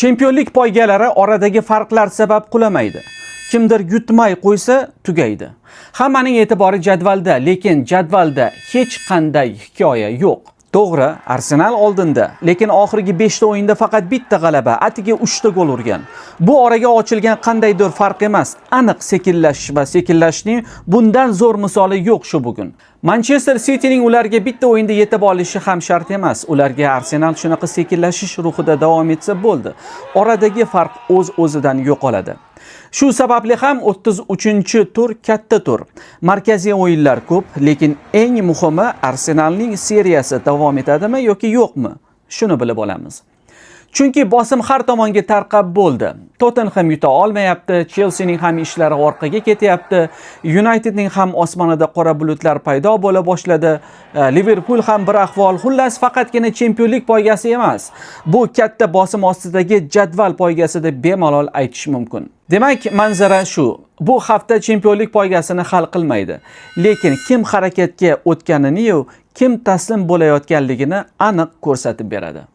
Chempionlik poygalari oradagi farqlar sabab qulamaydi. Kimdir yutmay qo'ysa tugaydi. Hammaning e'tibori jadvalda, lekin jadvalda hech qanday hikoya yo'q. To'g'ri, Arsenal oldinda, lekin oxirgi 5 ta o'yinda faqat bitta g'alaba, atigi 3 ta gol urgan. Bu oraga ochilgan qandaydir farq emas, aniq sekinlashish va sekinlashning bundan zo'r misoli yo'q shu bugun. Manchester City'ning ularga bitta o'yinda yetib olishi ham shart emas. Ularga Arsenal shunaqa sekinlashish ruhida davom etsa bo'ldi. Oradagi farq o'z-o'zidan yo'qoladi. Shu sababli ham 33-tur katta tur. Markaziy o'yinlar ko'p, lekin eng muhimi Arsenalning seriyasi davom etadimi yoki yo'qmi? Shuni bilib olamiz. Chunki bosim har tomonga tarqab bo'ldi. Tottenham yuta olmayapti, Chelseaning ham ishlari orqaga ketyapti, Unitedning ham osmonida qora bulutlar paydo bo'la boshladi, Liverpool ham bir ahvol, xullas faqatgina chempionlik poygasi emas. Bu katta bosim ostidagi jadval poygasi deb bemalol aytish mumkin. Demak, manzara shu. Bu hafta chempionlik poygasini hal qilmaydi, lekin kim harakatga o'tganini-yu, kim taslim bo'layotganligini aniq ko'rsatib beradi.